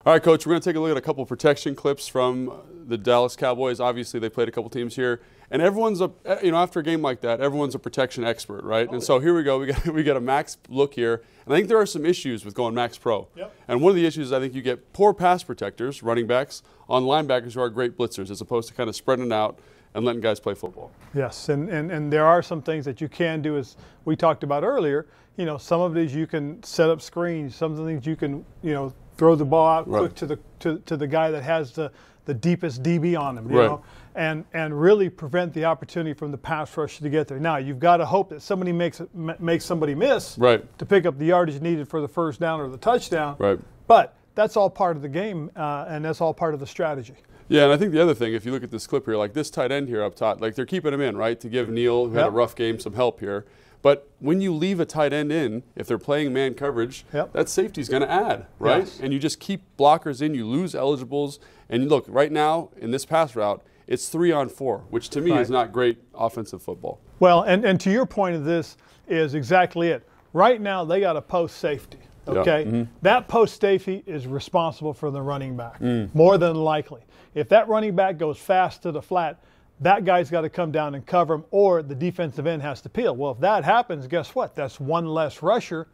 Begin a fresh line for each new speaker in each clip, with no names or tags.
All right, Coach, we're going to take a look at a couple protection clips from the Dallas Cowboys. Obviously, they played a couple teams here. And everyone's, after a game like that, everyone's a protection expert, right? And so here we go. We got a max look here. And I think there are some issues with going max pro.
Yep.
And one of the issues is I think you get poor pass protectors, running backs, on linebackers who are great blitzers, as opposed to kind of spreading it out and letting guys play football.
Yes, and there are some things that you can do, as we talked about earlier. Some of these you can set up screens. Some of the things you can, throw the ball out quick to the guy that has the deepest DB on him, you know, and really prevent the opportunity from the pass rush to get there. Now, you've got to hope that somebody makes somebody miss to pick up the yardage needed for the first down or the touchdown.
Right.
But that's all part of the game, and that's all part of the strategy.
Yeah, and I think the other thing, if you look at this clip here, like this tight end here up top, like they're keeping him in, right, to give Neal, who had a rough game, some help here. But when you leave a tight end in, if they're playing man coverage, that safety's going to add, right?
Yes.
And you just keep blockers in, you lose eligibles. And look, right now in this pass route, it's 3-on-4, which to me is not great offensive football.
Well, and to your point of this is exactly it. Right now they got a post safety, okay?
Yeah. Mm-hmm.
That post safety is responsible for the running back, more than likely. If that running back goes fast to the flat, that guy's got to come down and cover him, or the defensive end has to peel. Well, if that happens, guess what? That's one less rusher,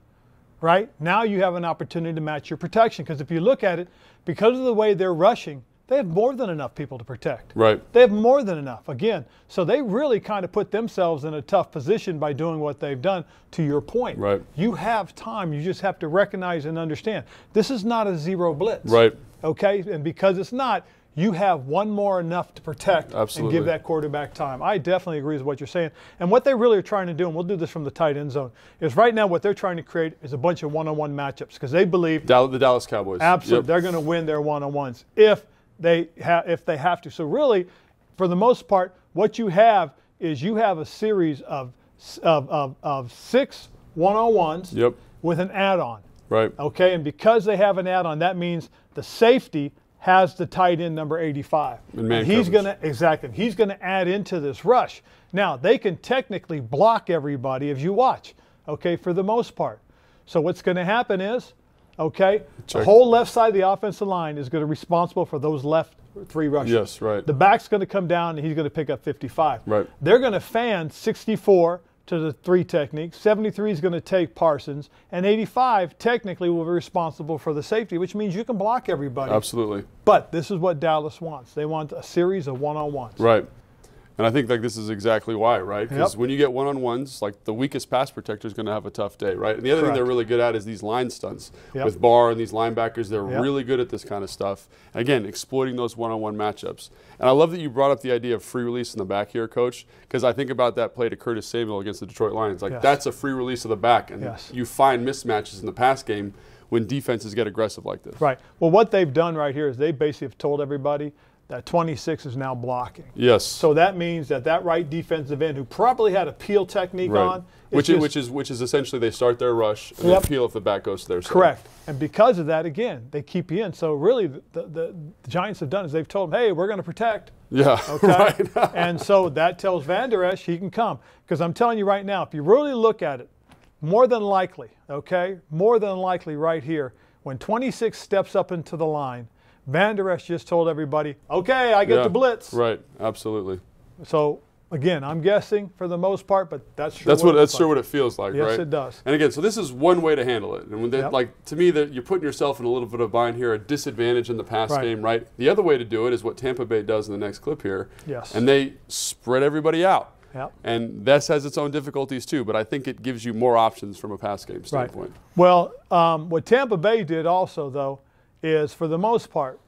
right? Now you have an opportunity to match your protection, because if you look at it, because of the way they're rushing, they have more than enough people to protect.
Right.
They have more than enough, again. So they really kind of put themselves in a tough position by doing what they've done, to your point.
Right.
You have time. You just have to recognize and understand. This is not a zero blitz.
Right.
Okay? And because it's not, you have one more enough to protect and give that quarterback time. I definitely agree with what you're saying. And what they really are trying to do, and we'll do this from the tight end zone, is right now what they're trying to create is a bunch of one-on-one matchups, because they believe
the Dallas Cowboys.
Absolutely. They're going to win their one-on-ones if they have to. So really, for the most part, what you have is you have a series of 6 one-on-ones with an add-on.
Right.
Okay, and because they have an add-on, that means the safety has the tight end number 85. And he's going to add into this rush. Now, they can technically block everybody as you watch, okay, for the most part. So what's going to happen is, okay, the whole left side of the offensive line is going to be responsible for those left 3 rushers.
Yes, right.
The back's going to come down, and he's going to pick up 55.
Right.
They're going to fan 64 to the 3 technique. 73 is going to take Parsons, and 85 technically will be responsible for the safety, which means you can block everybody.
Absolutely.
But this is what Dallas wants. They want a series of one-on-ones.
Right. And I think this is exactly why, right? Because when you get one-on-ones, like the weakest pass protector is going to have a tough day, right? And the other thing they're really good at is these line stunts. With Barr and these linebackers, they're really good at this kind of stuff. Again, exploiting those one-on-one matchups. And I love that you brought up the idea of free release in the back here, Coach, because I think about that play to Curtis Samuel against the Detroit Lions. That's a free release of the back. And you find mismatches in the pass game when defenses get aggressive like this.
Right. Well, what they've done right here is they basically have told everybody that 26 is now blocking.
Yes.
So that means that right defensive end, who probably had a peel technique on,
which is essentially they start their rush and then peel if the back goes to their side.
Correct. And because of that, again, they keep you in. So really, the Giants have done is they've told them, hey, we're going to protect.
Yeah.
Okay.
Right.
And so that tells Van Der Esch he can come, because I'm telling you right now, if you really look at it, more than likely, right here, when 26 steps up into the line, Van Der Esch just told everybody, okay, I get the blitz.
Right, absolutely.
So, again, I'm guessing for the most part, but that's
sure what it feels like, right?
Yes, it does.
And again, so this is one way to handle it. And when to me, that you're putting yourself in a little bit of a bind here, a disadvantage in the pass game, right? The other way to do it is what Tampa Bay does in the next clip here.
Yes.
And they spread everybody out.
Yep.
And this has its own difficulties too, but I think it gives you more options from a pass game standpoint.
Right. Well, what Tampa Bay did also, though, is for the most part,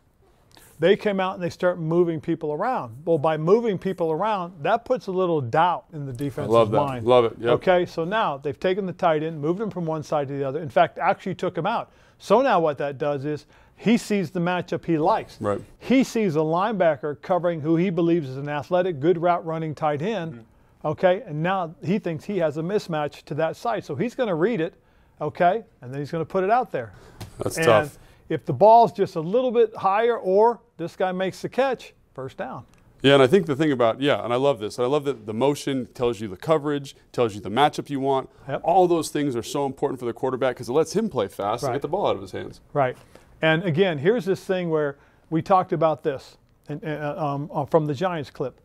they came out and they start moving people around. Well, by moving people around, that puts a little doubt in the defense's mind.
Love it. Yep.
Okay, so now they've taken the tight end, moved him from one side to the other. In fact, actually took him out. So now what that does is he sees the matchup he likes.
Right.
He sees a linebacker covering who he believes is an athletic, good route running tight end. Okay, and now he thinks he has a mismatch to that side. So he's going to read it, okay, and then he's going to put it out there.
That's tough.
If the ball's just a little bit higher or this guy makes the catch, first down.
Yeah, and I think the thing about, and I love this. I love that the motion tells you the coverage, tells you the matchup you want.
Yep.
All those things are so important for the quarterback because it lets him play fast and get the ball out of his hands.
Right. And again, here's this thing where we talked about this from the Giants clip.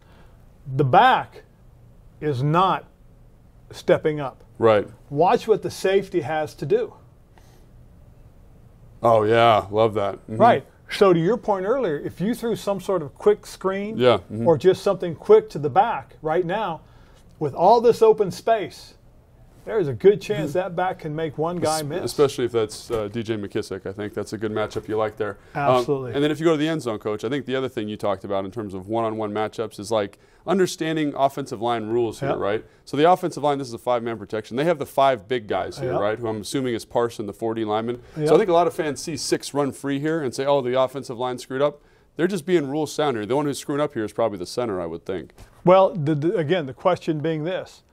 The back is not stepping up.
Right.
Watch what the safety has to do.
Oh, yeah. Love that. Mm-hmm.
Right. So to your point earlier, if you threw some sort of quick screen or just something quick to the back right now, with all this open space, there's a good chance that back can make one guy miss.
Especially if that's DJ McKissick. I think that's a good matchup you like there.
Absolutely.
And then if you go to the end zone, Coach, I think the other thing you talked about in terms of one-on-one matchups is like understanding offensive line rules here, right? So the offensive line, this is a 5-man protection. They have the 5 big guys here, right, who I'm assuming is Parson, the 4D lineman. So I think a lot of fans see 6 run free here and say, oh, the offensive line screwed up. They're just being rule sound here. The one who's screwing up here is probably the center, I would think. Well,
again, the question being this.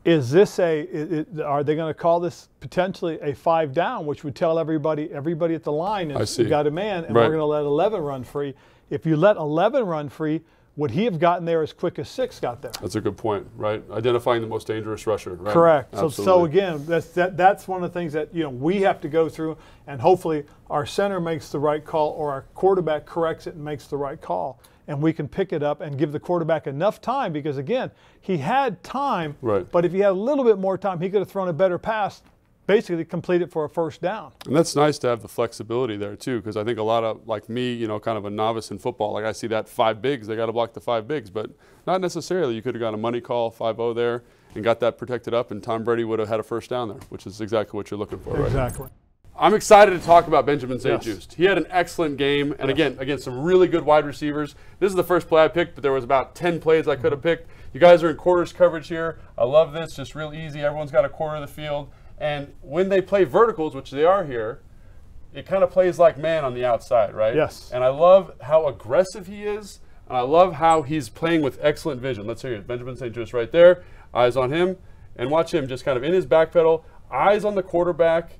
Is this are they going to call this potentially a 5 down, which would tell everybody at the line is you got a man, and we're going to let 11 run free. If you let 11 run free, would he have gotten there as quick as 6 got there?
That's a good point, right? Identifying the most dangerous rusher, right?
Correct. So again, that's one of the things that we have to go through, and hopefully our center makes the right call or our quarterback corrects it and makes the right call. And we can pick it up and give the quarterback enough time because, again, he had time, but if he had a little bit more time, he could have thrown a better pass, basically complete it for a first down.
And that's nice to have the flexibility there, too, because I think a lot of, like me, kind of a novice in football, like I see that 5 bigs, they got to block the 5 bigs, but not necessarily. You could have got a money call, 5-0 there, and got that protected up, and Tom Brady would have had a first down there, which is exactly what you're looking for, right?
Exactly.
I'm excited to talk about Benjamin St-Juste. He had an excellent game, and again, some really good wide receivers. This is the first play I picked, but there was about 10 plays I could have picked. You guys are in quarters coverage here. I love this, just real easy. Everyone's got a quarter of the field. And when they play verticals, which they are here, it kind of plays like man on the outside, right?
Yes.
And I love how aggressive he is, and I love how he's playing with excellent vision. Let's hear it. Benjamin St-Juste right there, eyes on him, and watch him just kind of in his back pedal, eyes on the quarterback,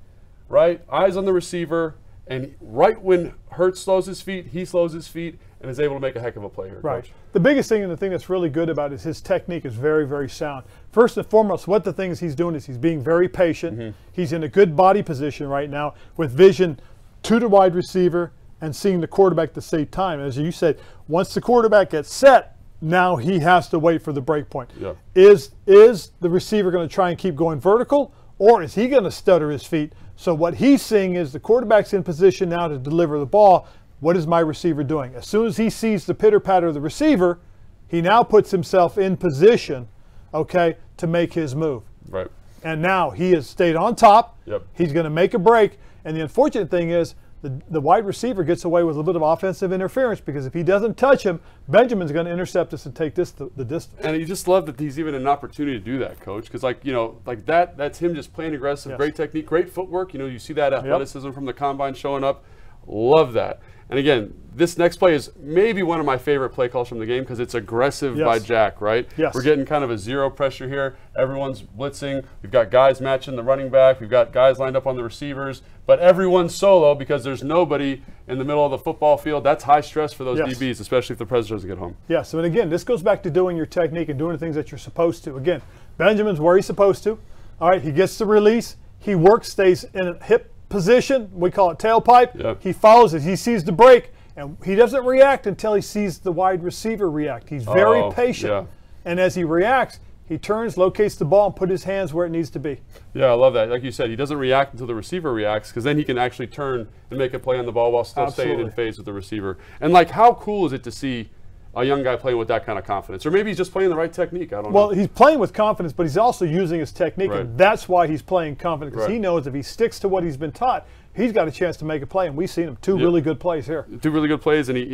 right? Eyes on the receiver, and right when Hurts slows his feet, he slows his feet and is able to make a heck of a play here,
right.
Coach.
The biggest thing and the thing that's really good about it is his technique is very, very sound. First and foremost, what the things he's doing is he's being very patient. He's in a good body position right now with vision to the wide receiver and seeing the quarterback at the same time. As you said, once the quarterback gets set, now he has to wait for the break point.
Yeah.
Is the receiver going to try and keep going vertical, or is he going to stutter his feet? So what he's seeing is the quarterback's in position now to deliver the ball. What is my receiver doing? As soon as he sees the pitter-patter of the receiver, he now puts himself in position, to make his move.
Right.
And now he has stayed on top.
Yep.
He's going to make a break. And the unfortunate thing is the wide receiver gets away with a little bit of offensive interference because if he doesn't touch him, Benjamin's going to intercept this and take this the distance.
And you just love that he's even an opportunity to do that, Coach, because that's him just playing aggressive, great technique, great footwork. You see that athleticism from the combine showing up. Love that. And again, this next play is maybe one of my favorite play calls from the game because it's aggressive by Jack, right?
Yes.
We're getting kind of a zero pressure here. Everyone's blitzing. We've got guys matching the running back. We've got guys lined up on the receivers. But everyone's solo because there's nobody in the middle of the football field. That's high stress for those DBs, especially if the pressure doesn't get home.
Yes, and again, this goes back to doing your technique and doing the things that you're supposed to. Again, Benjamin's where he's supposed to. All right, he gets the release. He works, stays in a hip position. We call it tailpipe.
Yep.
He follows it. He sees the break. And he doesn't react until he sees the wide receiver react. He's very patient.
Yeah.
And as he reacts, he turns, locates the ball, and put his hands where it needs to be.
Yeah, I love that. Like you said, he doesn't react until the receiver reacts because then he can actually turn and make a play on the ball while still staying in phase with the receiver. And, how cool is it to see a young guy playing with that kind of confidence? Or maybe he's just playing the right technique. I don't know.
Well, he's playing with confidence, but he's also using his technique, and that's why he's playing confident because he knows if he sticks to what he's been taught, he's got a chance to make a play, and we've seen him. Two really good plays here.
2 really good plays, and he,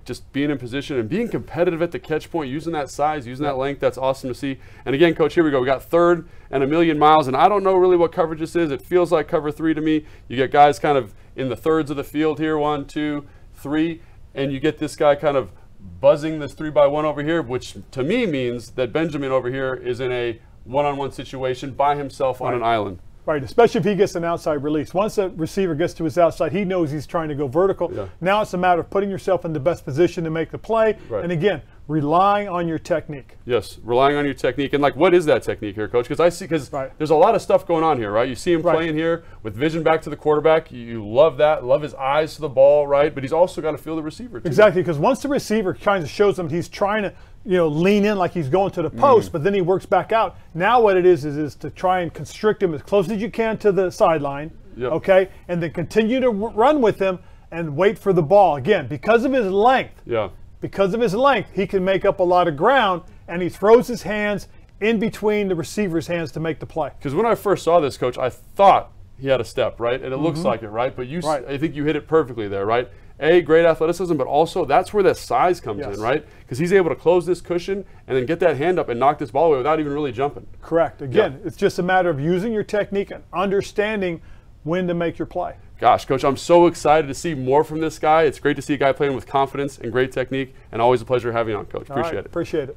just being in position and being competitive at the catch point, using that size, using that length. That's awesome to see. And again, Coach, here we go. We got 3rd and 1,000,000 miles, and I don't know really what coverage this is. It feels like cover 3 to me. You get guys kind of in the thirds of the field here, 1, 2, 3, and you get this guy kind of buzzing this 3-by-1 over here, which to me means that Benjamin over here is in a one-on-one situation by himself on an island.
Right, especially if he gets an outside release. Once the receiver gets to his outside, he knows he's trying to go vertical. Now it's a matter of putting yourself in the best position to make the play. And again, relying on your technique.
Yes, relying on your technique. And like, what is that technique here, Coach? Because there's a lot of stuff going on here, right? You see him playing here with vision back to the quarterback. You love that. Love his eyes to the ball, right? But he's also got to feel the receiver, too.
Exactly, because once the receiver kind of shows him he's trying to, lean in like he's going to the post, but then he works back out. Now what it is to try and constrict him as close as you can to the sideline, okay? And then continue to run with him and wait for the ball. Again, because of his length. Yeah. Because of his length, he can make up a lot of ground, and he throws his hands in between the receiver's hands to make the play.
Because when I first saw this, Coach, I thought he had a step, right? And it looks like it, right? But I think you hit it perfectly there, right? Great athleticism, but also that's where that size comes in, right? Because he's able to close this cushion and then get that hand up and knock this ball away without even really jumping.
Correct. Again, it's just a matter of using your technique and understanding when to make your play.
Gosh, Coach, I'm so excited to see more from this guy. It's great to see a guy playing with confidence and great technique, and always a pleasure having you on, Coach. Appreciate it.
Appreciate it.